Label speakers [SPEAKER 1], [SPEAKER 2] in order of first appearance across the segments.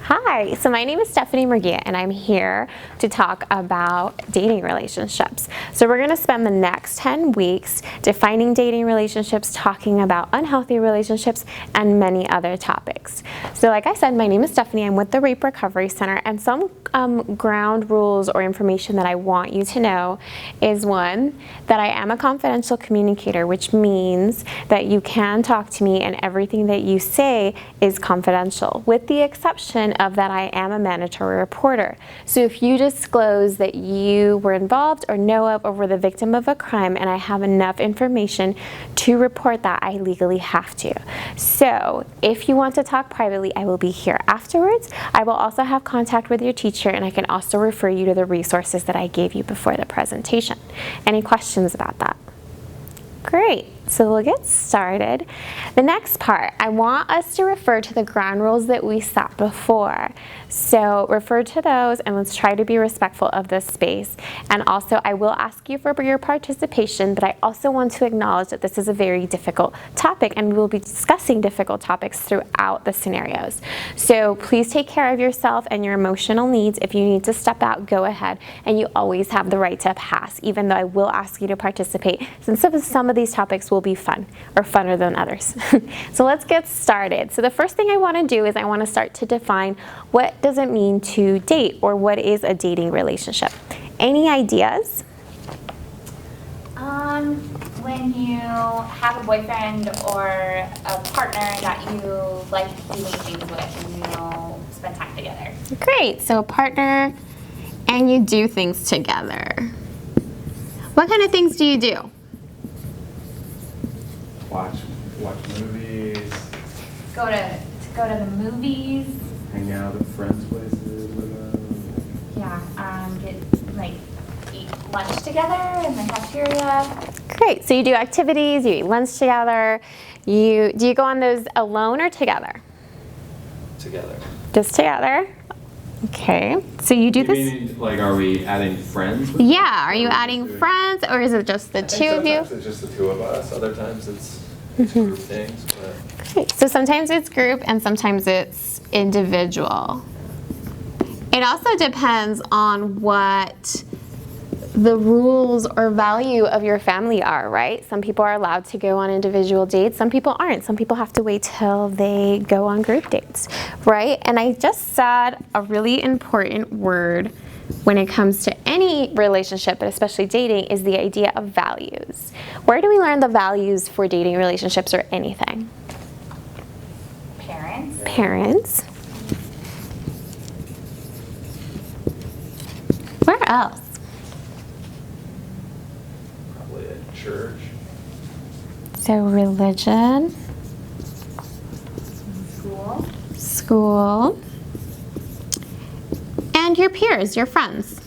[SPEAKER 1] Hi, so my name is Stephany and I'm here to talk about dating relationships. So we're going to spend the next 10 weeks defining dating relationships, talking about unhealthy relationships, and many other topics. So like I said, my name is Stephany. I'm with the Rape Recovery Center, and some ground rules or information that I want you to know is one, that I am a confidential communicator, which means that you can talk to me and everything that you say is confidential, with the exception of that I am a mandatory reporter. So if you disclose that you were involved or know of or were the victim of a crime and I have enough information to report that, I legally have to. So if you want to talk privately, I will be here afterwards. I will also have contact with your teacher, and I can also refer you to the resources that I gave you before the presentation. Any questions about that? Great. So we'll get started. The next part, I want us to refer to the ground rules that we set before. So refer to those, and let's try to be respectful of this space. And also, I will ask you for your participation, but I also want to acknowledge that this is a very difficult topic, and we will be discussing difficult topics throughout the scenarios. So please take care of yourself and your emotional needs. If you need to step out, go ahead, and you always have the right to pass, even though I will ask you to participate, since some of these topics will be fun, or funner than others. So let's get started. So the first thing I want to do is I want to start to define what does it mean to date, or what is a dating relationship. Any ideas?
[SPEAKER 2] When you have a boyfriend or a partner that you like doing things with, and you spend time together.
[SPEAKER 1] Great. So a partner and you do things together. What kind of things do you do?
[SPEAKER 3] Watch movies.
[SPEAKER 2] Go to the movies.
[SPEAKER 3] Hang out at friends' places with them.
[SPEAKER 2] Yeah. Eat lunch together in the cafeteria.
[SPEAKER 1] Great. So you do activities, you eat lunch together. Do you go on those alone or together?
[SPEAKER 3] Together.
[SPEAKER 1] Just together. Okay. So you do this.
[SPEAKER 3] Mean, are we adding friends?
[SPEAKER 1] Yeah. Are you adding friends, or is it just the two of you?
[SPEAKER 3] Sometimes it's just the two of us. Other times it's group things. But.
[SPEAKER 1] Great. So sometimes it's group and sometimes it's individual. It also depends on what the rules or value of your family are, right? Some people are allowed to go on individual dates. Some people aren't. Some people have to wait till they go on group dates, right? And I just said a really important word when it comes to any relationship, but especially dating, is the idea of values. Where do we learn the values for dating relationships or anything?
[SPEAKER 2] Parents.
[SPEAKER 1] Parents. Where else?
[SPEAKER 3] Probably at church.
[SPEAKER 1] So religion. School. And your peers, your friends.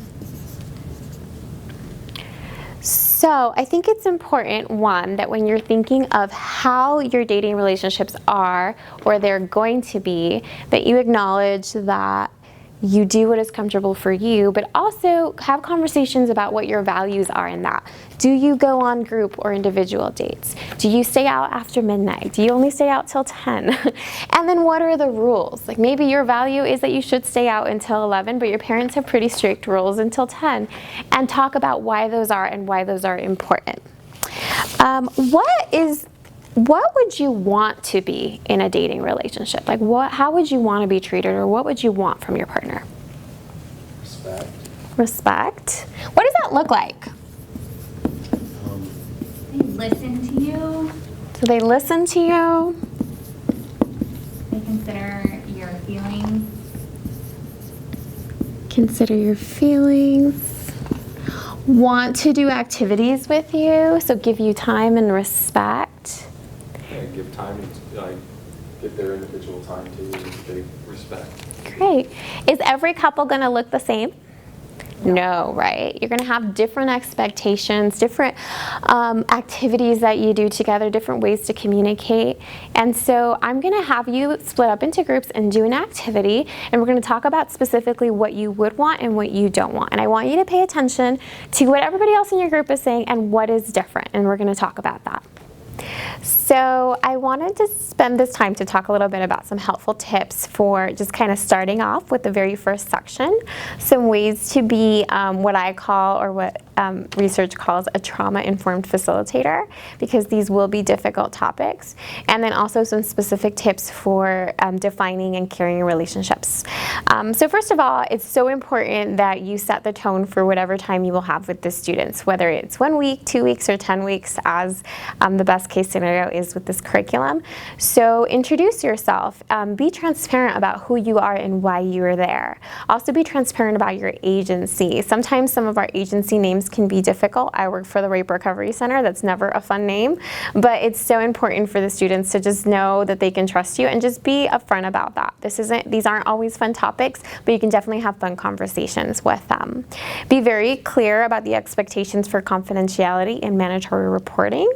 [SPEAKER 1] So I think it's important, one, that when you're thinking of how your dating relationships are, or they're going to be, that you acknowledge that you do what is comfortable for you, but also have conversations about what your values are in that. Do you go on group or individual dates? Do you stay out after midnight? Do you only stay out till 10? And then what are the rules? Like maybe your value is that you should stay out until 11, but your parents have pretty strict rules until 10. And talk about why those are and why those are important. What would you want to be in a dating relationship? How would you want to be treated, or what would you want from your partner? Respect. What does that look like?
[SPEAKER 2] They listen to you.
[SPEAKER 1] So they listen to you.
[SPEAKER 2] They consider your feelings.
[SPEAKER 1] Consider your feelings. Want to do activities with you, so give you time and respect.
[SPEAKER 3] Yeah, give time, give their individual time to they respect.
[SPEAKER 1] Great. Is every couple going to look the same? No, right? You're going to have different expectations, different activities that you do together, different ways to communicate. And so I'm going to have you split up into groups and do an activity, and we're going to talk about specifically what you would want and what you don't want. And I want you to pay attention to what everybody else in your group is saying and what is different, and we're going to talk about that. So I wanted to spend this time to talk a little bit about some helpful tips for just kind of starting off with the very first section. Some ways to be what I call, or what research calls, a trauma-informed facilitator, because these will be difficult topics. And then also some specific tips for defining and carrying relationships. So first of all, it's so important that you set the tone for whatever time you will have with the students, whether it's 1 week, 2 weeks, or 10 weeks, as the best case scenario is with this curriculum. So introduce yourself, be transparent about who you are and why you are there. Also be transparent about your agency. Sometimes some of our agency names can be difficult. I work for the Rape Recovery Center. That's never a fun name, but it's so important for the students to just know that they can trust you and just be upfront about that. These aren't always fun topics, but you can definitely have fun conversations with them. Be very clear about the expectations for confidentiality and mandatory reporting.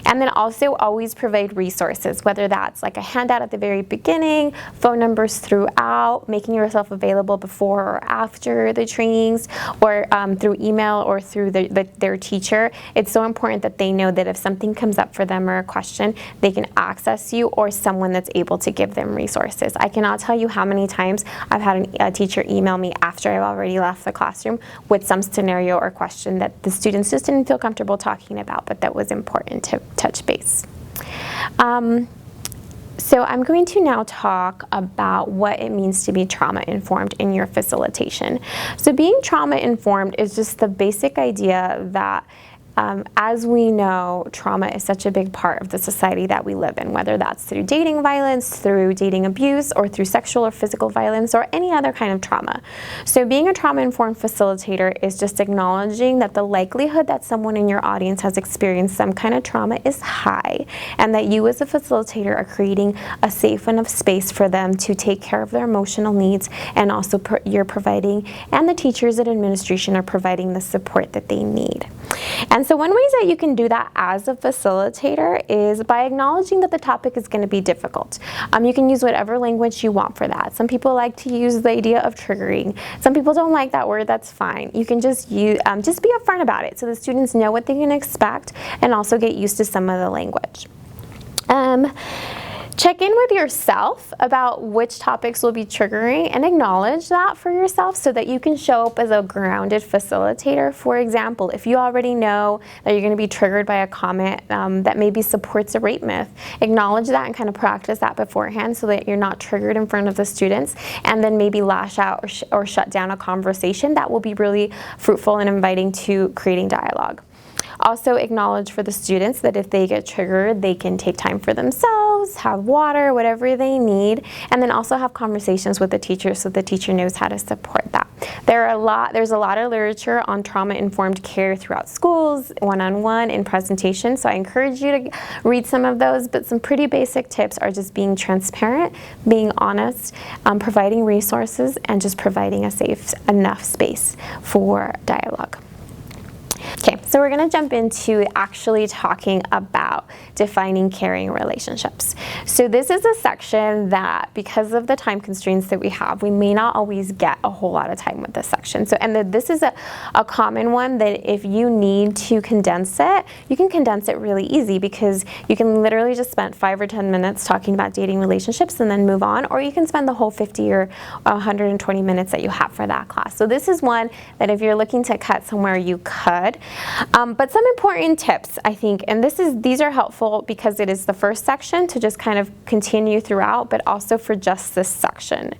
[SPEAKER 1] And then also always provide resources, whether that's like a handout at the very beginning, phone numbers throughout, making yourself available before or after the trainings, or through email or through their teacher. It's so important that they know that if something comes up for them or a question, they can access you or someone that's able to give them resources. I cannot tell you how many times I've had a teacher email me after I've already left the classroom with some scenario or question that the students just didn't feel comfortable talking about, but that was important to touch base. So I'm going to now talk about what it means to be trauma-informed in your facilitation. So being trauma-informed is just the basic idea that as we know, trauma is such a big part of the society that we live in, whether that's through dating violence, through dating abuse, or through sexual or physical violence, or any other kind of trauma. So being a trauma-informed facilitator is just acknowledging that the likelihood that someone in your audience has experienced some kind of trauma is high, and that you as a facilitator are creating a safe enough space for them to take care of their emotional needs, and also you're providing, and the teachers and administration are providing the support that they need. And so one way that you can do that as a facilitator is by acknowledging that the topic is going to be difficult. You can use whatever language you want for that. Some people like to use the idea of triggering. Some people don't like that word. That's fine. You can just be upfront about it so the students know what they can expect and also get used to some of the language. Check in with yourself about which topics will be triggering and acknowledge that for yourself so that you can show up as a grounded facilitator. For example, if you already know that you're going to be triggered by a comment that maybe supports a rape myth, acknowledge that and kind of practice that beforehand so that you're not triggered in front of the students, and then maybe lash out or shut down a conversation that will be really fruitful and inviting to creating dialogue. Also acknowledge for the students that if they get triggered, they can take time for themselves, have water, whatever they need, and then also have conversations with the teacher so the teacher knows how to support that. There's a lot of literature on trauma-informed care throughout schools, one-on-one, in presentation, so I encourage you to read some of those, but some pretty basic tips are just being transparent, being honest, providing resources, and just providing a safe enough space for dialogue. Okay, so we're going to jump into actually talking about defining caring relationships. So this is a section that, because of the time constraints that we have, we may not always get a whole lot of time with this section. So, and this is a common one that if you need to condense it, you can condense it really easy, because you can literally just spend 5 or 10 minutes talking about dating relationships and then move on, or you can spend the whole 50 or 120 minutes that you have for that class. So this is one that if you're looking to cut somewhere, you could. But some important tips, I think, and these are helpful because it is the first section to just kind of continue throughout, but also for just this section.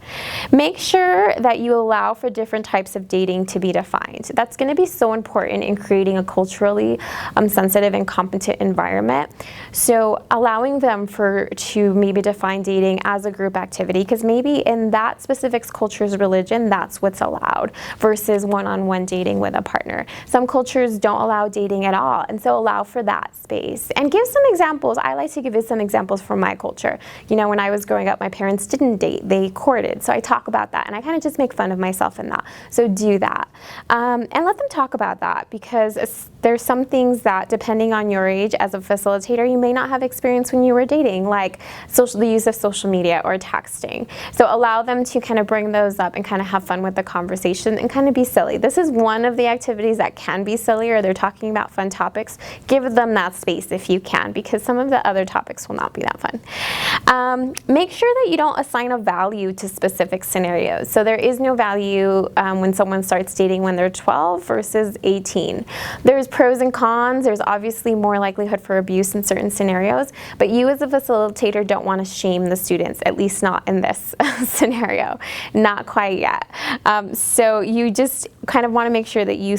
[SPEAKER 1] Make sure that you allow for different types of dating to be defined. That's going to be so important in creating a culturally sensitive and competent environment. So allowing them to maybe define dating as a group activity, because maybe in that specific culture's religion, that's what's allowed, versus one-on-one dating with a partner. Some cultures don't allow dating at all, and so allow for that space. And give some examples. I like to give you some examples from my culture. You know, when I was growing up, my parents didn't date, they courted. So I talk about that, and I kind of just make fun of myself in that. So do that. And let them talk about that, because there's some things that, depending on your age as a facilitator, you may not have experienced when you were dating, like the use of social media or texting. So allow them to kind of bring those up and kind of have fun with the conversation and kind of be silly. This is one of the activities that can be silly, or they're talking about fun topics. Give them that space if you can, because some of the other topics will not be that fun. Make sure that you don't assign a value to specific scenarios. So there is no value when someone starts dating when they're 12 versus 18. There's pros and cons. There's obviously more likelihood for abuse in certain scenarios, but you as a facilitator don't want to shame the students, at least not in this scenario, not quite yet. So you just kind of want to make sure that you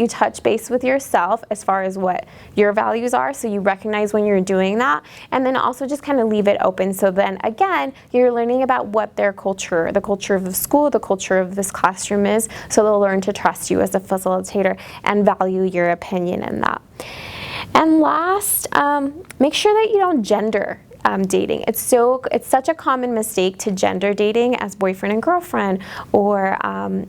[SPEAKER 1] touch base with yourself as far as what your values are, so you recognize when you're doing that, and then also just kind of leave it open, so then again you're learning about what their culture, the culture of the school, the culture of this classroom is, so they'll learn to trust you as a facilitator and value your opinion in that. And last, make sure that you don't gender dating. It's such a common mistake to gender dating as boyfriend and girlfriend, or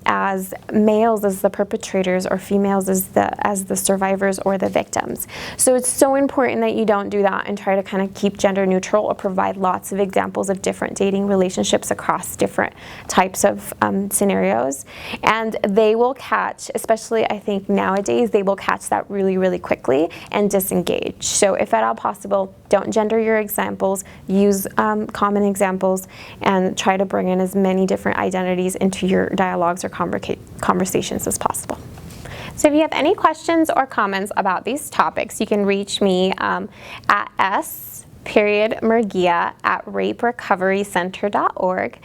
[SPEAKER 1] as males as the perpetrators or females as the survivors or the victims. So it's so important that you don't do that and try to kind of keep gender neutral, or provide lots of examples of different dating relationships across different types of scenarios. And they will catch, especially I think nowadays, they will catch that really, really quickly and disengage. So if at all possible, don't gender your examples, use common examples, and try to bring in as many different identities into your dialogues or conversations as possible. So if you have any questions or comments about these topics, you can reach me at s.Murguia@raperecoverycenter.org.